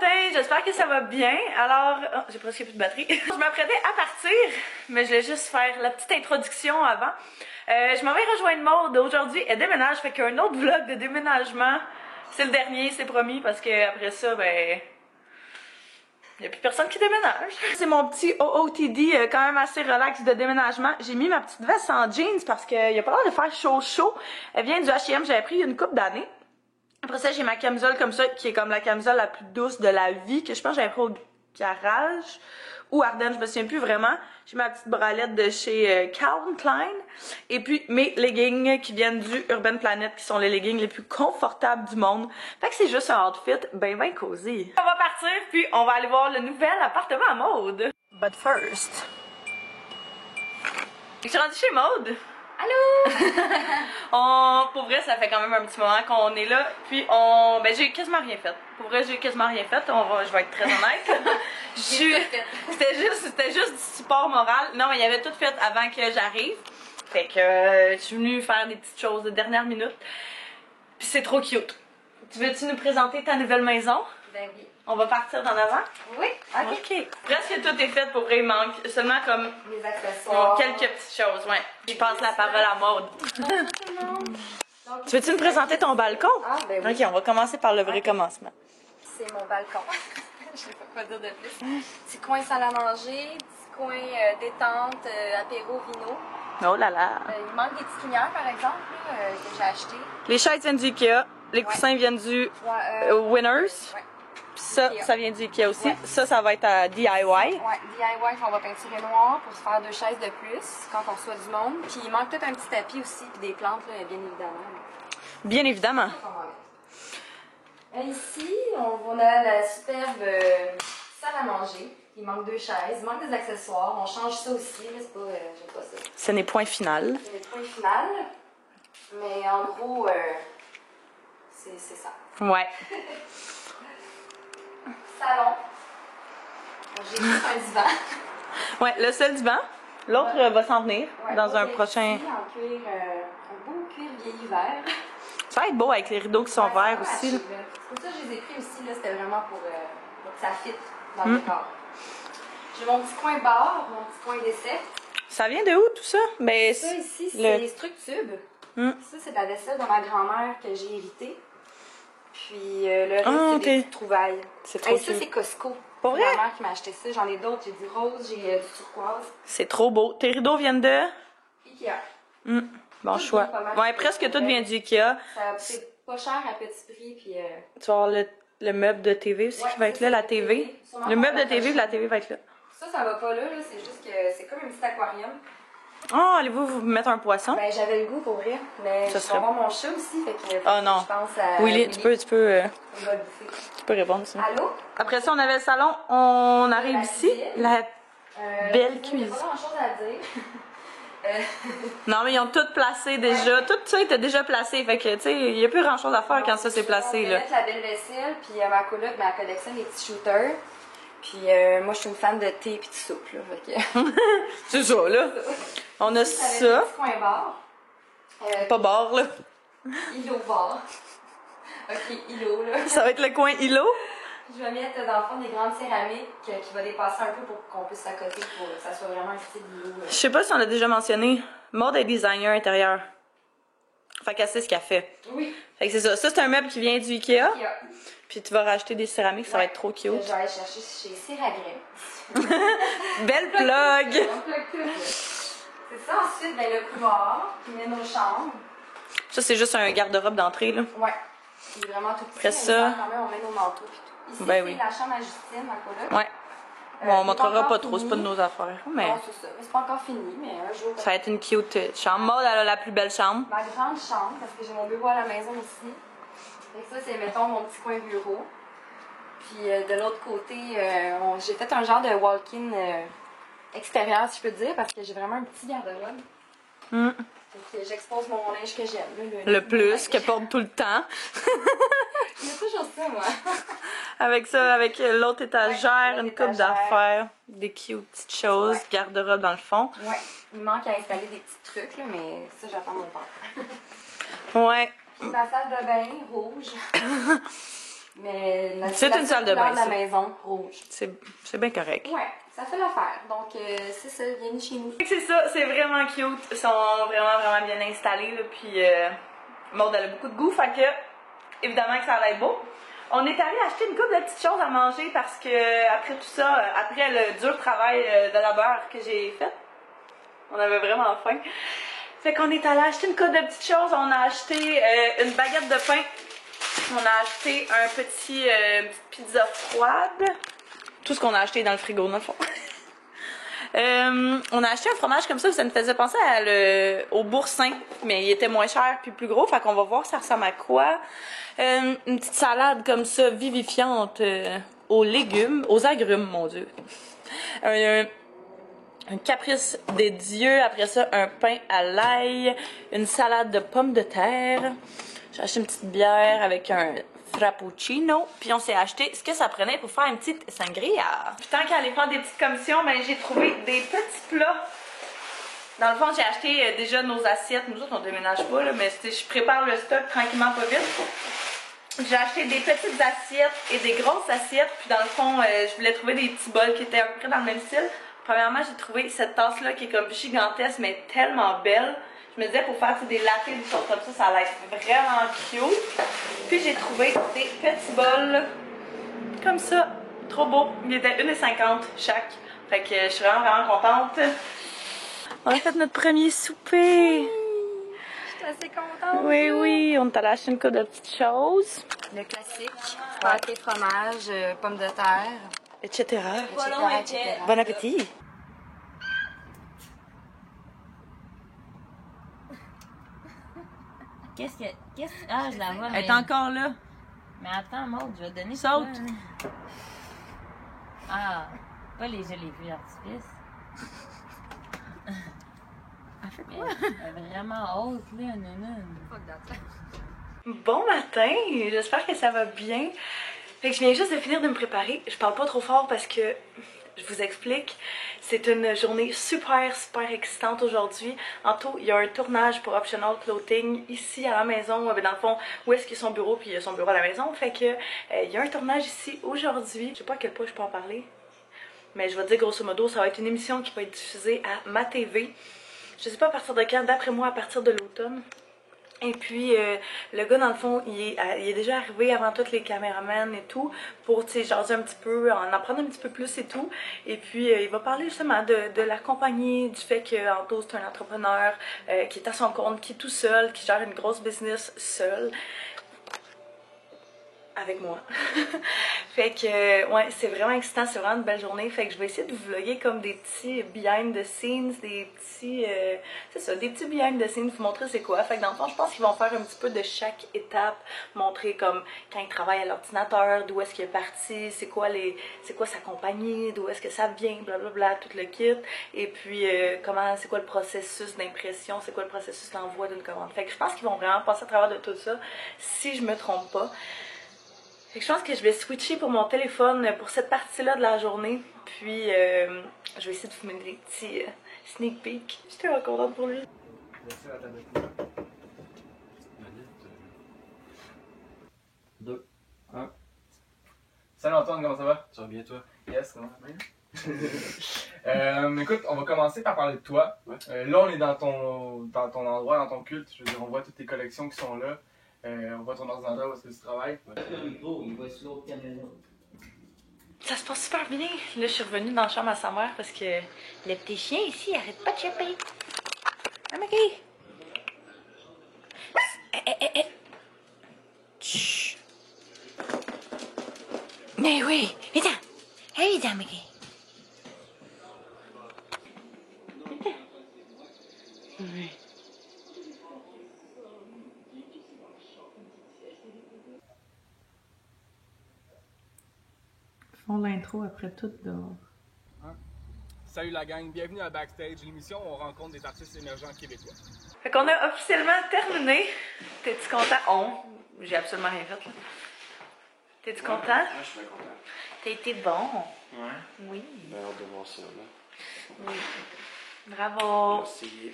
matin, j'espère que ça va bien. Alors, oh, j'ai presque plus de batterie. Je m'apprêtais à partir, mais je vais juste faire la petite introduction avant. Je m'en vais rejoindre Maude aujourd'hui. Elle déménage, fait qu'un autre vlog de déménagement. C'est le dernier, c'est promis, parce que après ça, ben... il n'y a plus personne qui déménage. C'est mon petit OOTD quand même assez relax de déménagement. J'ai mis ma petite veste en jeans parce qu'il n'y a pas l'air de faire chaud. Elle vient du H&M, j'avais pris une couple d'années. Après ça, j'ai ma camisole comme ça, qui est comme la camisole la plus douce de la vie, que je pense que j'avais pris au garage ou Ardennes, je me souviens plus vraiment. J'ai ma petite bralette de chez Calvin Klein. Et puis mes leggings qui viennent du Urban Planet, qui sont les leggings les plus confortables du monde. Fait que c'est juste un outfit ben cosy. On va partir, puis on va aller voir le nouvel appartement à Maude. But first... Je suis rendue chez Maude. Allô! Pour vrai, ça fait quand même un petit moment qu'on est là. Puis ben j'ai quasiment rien fait. Pour vrai, j'ai quasiment rien fait. Je vais être très honnête. C'était juste du support moral. Non, mais il y avait tout fait avant que j'arrive. Fait que je suis venue faire des petites choses de dernière minute. Puis c'est trop cute. Tu veux-tu nous présenter ta nouvelle maison? Ben oui. On va partir d'en avant? Oui, ok. Presque tout est fait, pour vrai, il manque seulement comme les accessoires. quelques petites choses, ouais. Je passe la parole à Maude. Tu veux-tu nous présenter ton balcon? Ah, ben oui. Ok, on va commencer par le vrai commencement. C'est mon balcon. Je sais pas quoi dire de plus. Petit coin salle à manger, petit coin détente, apéro, vino. Oh là là. Il manque des petites lumières, par exemple, là, que j'ai achetées. Les chaises viennent du Ikea, les coussins viennent du Winners. Ouais. Ça vient du Ikea aussi. Ouais. Ça va être à DIY. Ouais, DIY, on va peinturer noir pour se faire 2 chaises de plus quand on reçoit du monde. Puis il manque peut-être un petit tapis aussi, puis des plantes, là, bien évidemment. Bien évidemment. Ici, on a la superbe salle à manger. Il manque 2 chaises, il manque des accessoires. On change ça aussi, mais c'est pas, j'aime pas ça. Ce n'est point final. C'est le point final. Mais en gros, c'est ça. Ouais. Salon. J'ai mis un divan. Ouais, le seul divan. L'autre va s'en venir dans un prochain. Ici, en cuir, un beau cuir vieilli vert. Ça va être beau avec les rideaux qui sont verts aussi. C'est pour ça que je les ai pris aussi. C'était vraiment pour que ça fitte dans le décor. J'ai mon petit coin bar, mon petit coin d'essai. Ça vient de où tout ça? Ben, ça ici, c'est Structube. Ça, c'est de la vaisselle de ma grand-mère que j'ai héritée. Puis le reste, c'est des petites trouvailles. C'est trop ça, c'est Costco. Pour vrai? C'est ma mère qui m'a acheté ça. J'en ai d'autres. J'ai du rose, j'ai du turquoise. C'est trop beau. Tes rideaux viennent de? Ikea. Bon choix. Ouais, presque tout vient du Ikea. C'est pas cher à petit prix. Puis, tu vas avoir le meuble de TV aussi qui va être là, la TV. Le meuble de TV, la TV va être là. Ça va pas là. C'est juste que c'est comme un petit aquarium. Oh, allez-vous vous mettre un poisson? Ben, j'avais le goût pour vrai. Mais je vais avoir mon chat aussi. Fait que, oh non. Je pense à Willy, tu peux. On va le bouffer. Tu peux répondre ça. Allô? Après ça, on avait le salon. On arrive ici. La belle cuisine. Il n'y a pas grand-chose à dire. Non, mais ils ont tout placé déjà. Ouais. Tout ça était déjà placé. Fait que, tu sais, il n'y a plus grand-chose à faire quand ça s'est placé. On va mettre la belle vaisselle. Puis ma coloc, ma collection des petits shooters. Puis moi, je suis une fan de thé et de soupe. C'est ça, là. On a ça. Un petit coin bar. Pas bar, là. Îlot bar. Ok, îlot, là. Ça va être le coin îlot? Je vais mettre dans le fond des grandes céramiques qui va dépasser un peu pour qu'on puisse s'accoter pour que ça soit vraiment un style îlot. Je sais pas si on l'a déjà mentionné. Maude est designer intérieur. Fait qu'elle sait ce qu'elle fait. Oui. Fait que c'est ça. Ça, c'est un meuble qui vient du Ikea. Puis tu vas racheter des céramiques, ça va être trop cute. Je vais aller chercher chez Céragrès. Belle plug! C'est ça, ensuite, ben, le couloir, puis met nos chambres. Ça, c'est juste un garde-robe d'entrée, là. Ouais. Il est vraiment tout petit. Après ça, quand même, on met nos manteaux puis tout. Ici, ben c'est la chambre à Justine, ma coloc. Ouais. Bon, on montrera pas trop, c'est pas de nos affaires. Mais... Non, c'est ça. Mais c'est pas encore fini, mais un jour... Ça va être une cute chambre. Maude, elle a la plus belle chambre. Ma grande chambre, parce que j'ai mon bureau à la maison aussi. Et ça, c'est, mettons, mon petit coin bureau. Puis de l'autre côté, j'ai fait un genre de walk-in extérieur, si je peux dire, parce que j'ai vraiment un petit garde-robe. J'expose mon linge que j'aime. Le plus, qu'elle porte tout le temps. Il y a toujours ça, moi. Avec ça, avec l'autre étagère, une coupe d'affaires, des cute petites choses, garde-robe dans le fond. Ouais, il manque à installer des petits trucs, là, mais ça, j'attends mon père. Ouais. Puis ma salle de bain rouge. Mais c'est une salle de bain, la maison, rouge. C'est bien correct. Ouais, ça fait l'affaire. Donc, c'est ça, bienvenue chez nous. C'est ça, c'est vraiment cute. Ils sont vraiment bien installés, là, puis Maud, elle a beaucoup de goût, fait que, évidemment que ça allait être beau. On est allé acheter une couple de petites choses à manger parce que, après tout ça, après le dur travail de labeur que j'ai fait, on avait vraiment faim. Fait qu'on est allé acheter une couple de petites choses. On a acheté une baguette de pain. On a acheté une petite pizza froide. Tout ce qu'on a acheté dans le frigo, dans le fond. On a acheté un fromage comme ça me faisait penser au boursin, mais il était moins cher puis plus gros, fait qu'on va voir ça ressemble à quoi. Une petite salade comme ça, vivifiante, aux légumes, aux agrumes, mon Dieu. Un caprice des dieux, après ça un pain à l'ail, une salade de pommes de terre. J'ai acheté une petite bière avec un frappuccino, puis on s'est acheté ce que ça prenait pour faire une petite sangria. Puis tant qu'à aller faire des petites commissions, ben j'ai trouvé des petits plats. Dans le fond, j'ai acheté déjà nos assiettes. Nous autres, on déménage pas, là, mais je prépare le stock tranquillement, pas vite. J'ai acheté des petites assiettes et des grosses assiettes, puis dans le fond, je voulais trouver des petits bols qui étaient à peu près dans le même style. Premièrement, j'ai trouvé cette tasse-là qui est comme gigantesque, mais tellement belle. Je me disais, pour faire des lattés, des choses comme ça allait être vraiment cute. Puis j'ai trouvé des petits bols comme ça, trop beau. Il était 1,50 chaque. Fait que je suis vraiment contente. On a fait notre premier souper. Je suis assez contente. Oui, on est allé acheter une couple de petites choses. Le classique, pâté, fromage, pommes de terre, etc. etc. Bon appétit! Ah, je la vois, Elle mais... est encore là. Mais attends, Maud, je vais te donner... Saute. Ça, là. Ah, pas les jolis feux d'artifice. Elle fait quoi? Elle est vraiment haute, là, nounoune. Bon matin! J'espère que ça va bien. Fait que je viens juste de finir de me préparer. Je parle pas trop fort parce que... Je vous explique, c'est une journée super excitante aujourd'hui. En tout, il y a un tournage pour Optional Clothing ici à la maison, dans le fond, où est-ce qu'il y a son bureau, puis il y a son bureau à la maison. Fait que il y a un tournage ici aujourd'hui. Je sais pas à quel point je peux en parler, mais je vais dire grosso modo, ça va être une émission qui va être diffusée à ma TV. Je sais pas à partir de quand, d'après moi à partir de l'automne. Et puis, le gars, dans le fond, il est déjà arrivé avant tous les caméramans et tout, pour, tu sais, jaser un petit peu, en apprendre un petit peu plus et tout. Et puis, il va parler justement de la compagnie, du fait qu'Anto, c'est un entrepreneur qui est à son compte, qui est tout seul, qui gère une grosse business seul. Avec moi. Fait que, ouais, c'est vraiment excitant, c'est vraiment une belle journée. Fait que je vais essayer de vous vlogger comme des petits behind the scenes, des petits, c'est ça, des petits behind the scenes, vous montrer c'est quoi. Fait que dans le fond, je pense qu'ils vont faire un petit peu de chaque étape, montrer comme quand il travaille à l'ordinateur, d'où est-ce qu'il est parti, c'est quoi sa compagnie, d'où est-ce que ça vient, blablabla, tout le kit. Et puis, c'est quoi le processus d'impression, c'est quoi le processus d'envoi d'une commande. Fait que je pense qu'ils vont vraiment passer à travers de tout ça, si je me trompe pas. Fait que je pense que je vais switcher pour mon téléphone pour cette partie-là de la journée. Puis, je vais essayer de fumer des petits sneak peeks. J'étais vraiment contente pour lui. Merci à la tablette. Deux. Un. Salut Antoine, comment ça va? Ça va bien toi? Yes, comment ça va bien? Écoute, on va commencer par parler de toi. Ouais. Là, on est dans ton endroit, dans ton culte. Je veux dire, on voit toutes tes collections qui sont là. On voit ton ordinateur où est-ce que tu travailles. Le micro, il va sur l'autre caméra. Ça se passe super bien. Là, je suis revenue dans la chambre à sa mère parce que le petit chien ici, il arrête pas de chipper. Ah, Maggie! Chut! Mais oui! Viens-t'en! Hey, viens-t'en, Maggie! Viens-t'en! Oui. Font l'intro après tout dehors. Salut la gang, bienvenue à Backstage, l'émission où on rencontre des artistes émergents québécois. Fait qu'on a officiellement terminé. T'es-tu content? J'ai absolument rien fait là. T'es-tu content? Ouais, je suis bien content. T'as été bon. Ouais. Oui. Ben, hâte de voir ça, là. Oui. Bravo. Merci.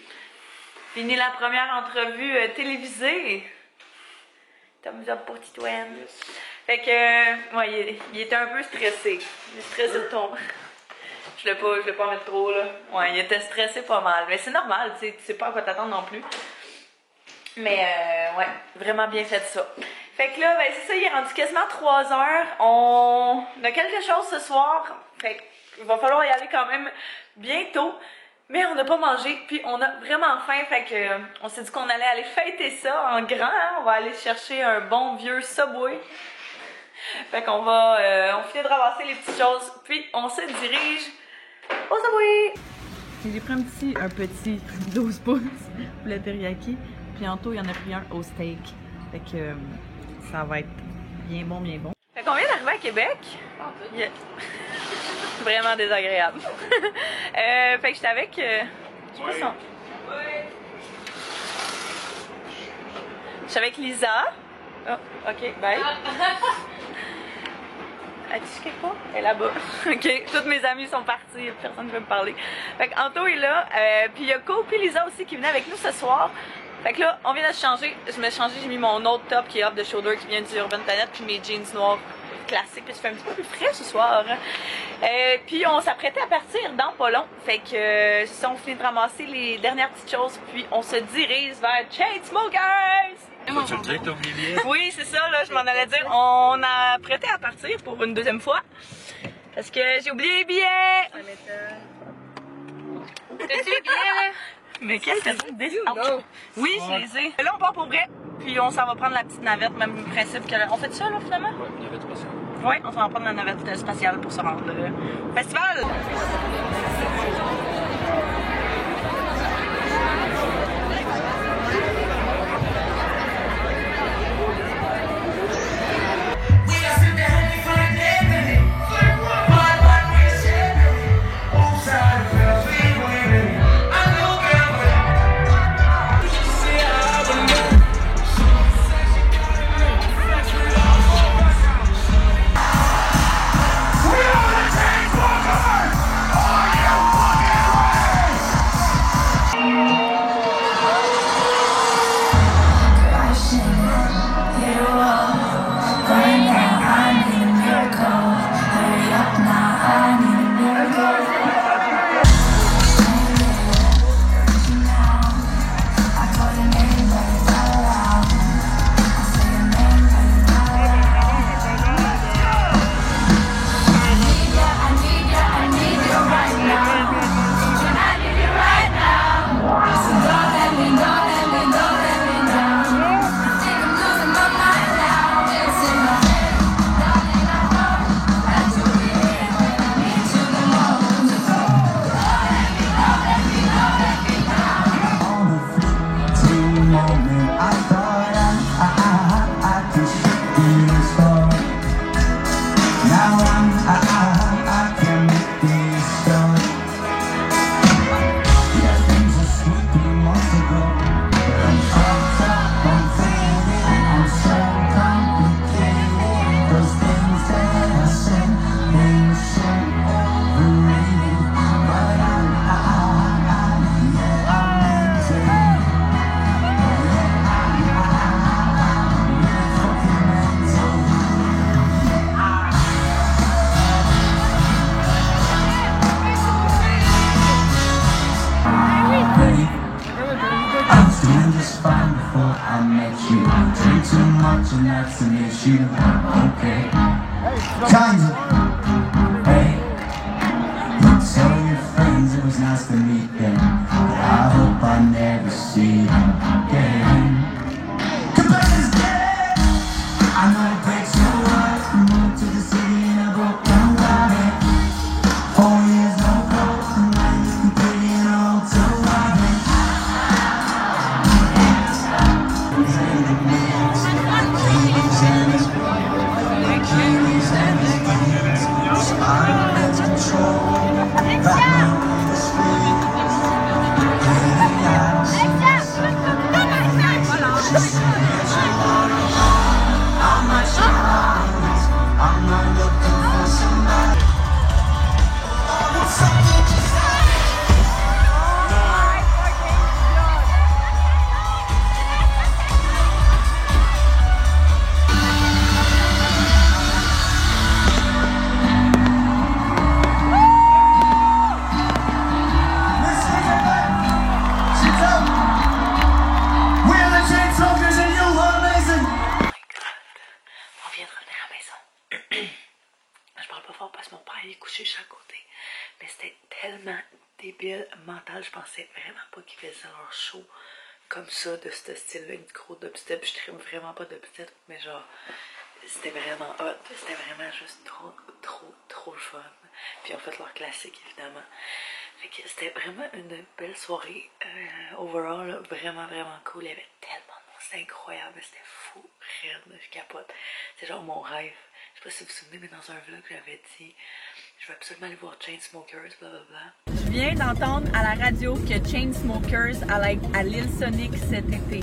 Fini la première entrevue télévisée. Thumbs up pour Titoine. Yes. Fait que, ouais, il était un peu stressé. Il est stressé de ton... Je l'ai pas mettre trop, là. Ouais, il était stressé pas mal. Mais c'est normal, tu sais pas à quoi t'attendre non plus. Mais, ouais, vraiment bien fait ça. Fait que là, ben c'est ça, il est rendu quasiment 3 heures. On a quelque chose ce soir. Fait qu'il va falloir y aller quand même bientôt. Mais on n'a pas mangé, puis on a vraiment faim. Fait que on s'est dit qu'on allait aller fêter ça en grand. Hein? On va aller chercher un bon vieux Subway. Fait qu'on va, on finit de ramasser les petites choses, puis on se dirige au Subway. J'ai pris un petit 12 pouces poulet teriyaki, puis Anto il en a pris un au steak. Fait que ça va être bien bon, bien bon. Fait qu'on vient d'arriver à Québec. Yeah. Vraiment désagréable. Fait que j'étais avec... je sais pas son... J'étais avec Lisa. Oh, ok, bye. Es-tu quelque part? Elle est là-bas. Ok, toutes mes amies sont parties, personne ne veut me parler. Fait que Anto est là, puis il y a Co et Lisa aussi qui venaient avec nous ce soir. Fait que là, on vient de se changer. Je me suis changé, j'ai mis mon autre top qui est off the shoulder qui vient du Urban Planet, puis mes jeans noirs classiques, puis ça fait un petit peu plus frais ce soir. Puis on s'apprêtait à partir dans pas long. Fait que ça, on finit de ramasser les dernières petites choses, puis on se dirige vers Chainsmokers! Tu me dis que t'as oublié le billet? Oui, c'est ça, là, je m'en allais dire. On a prêté à partir pour une deuxième fois. Parce que j'ai oublié les billets! Ça m'étonne. T'as-tu les billets, là? Mais quelle personne décevante! Oui, je les ai. Là, on part pour vrai, puis on s'en va prendre la petite navette, même principe que... On fait ça, là, finalement? Ouais, une navette spatiale. Oui, on s'en va prendre la navette spatiale pour se rendre au festival! Okay. Kinda. Hey. Tell your friends it was nice to meet them, but I hope I never see them again. Cabela's dead. I know it breaks your heart to move to the city in a broken body. 4 years no clothes and now you can put in a hotel lobby. I'm not looking for il est couché de chaque côté. Mais c'était tellement débile mental, je pensais vraiment pas qu'ils faisaient leur show comme ça, de ce style-là, une gros dubstep. Je tripe vraiment pas dubstep, mais genre, c'était vraiment hot. C'était vraiment juste trop le fun. Puis ils ont fait leur classique, évidemment. Fait que c'était vraiment une belle soirée. Overall, là, vraiment cool. Il y avait tellement de monde, c'était incroyable, c'était fou, raide, je capote. C'est genre mon rêve. Je sais pas si vous vous souvenez, mais dans un vlog, j'avais dit je veux absolument aller voir Chainsmokers, blablabla. Je viens d'entendre à la radio que Chainsmokers allait être à l'Île Sonic cet été.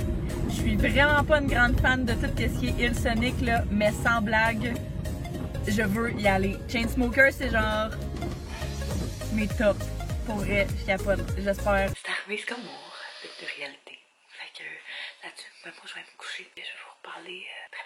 Je suis vraiment pas une grande fan de tout ce qui est Île Sonic, là, mais sans blague, je veux y aller. Chainsmokers, c'est genre mes tops. Pour vrai, je capote, j'espère. C'est arrivé, c'est comme mon rêve de réalité. Fait que là-dessus, moi je vais me coucher et je vais vous reparler très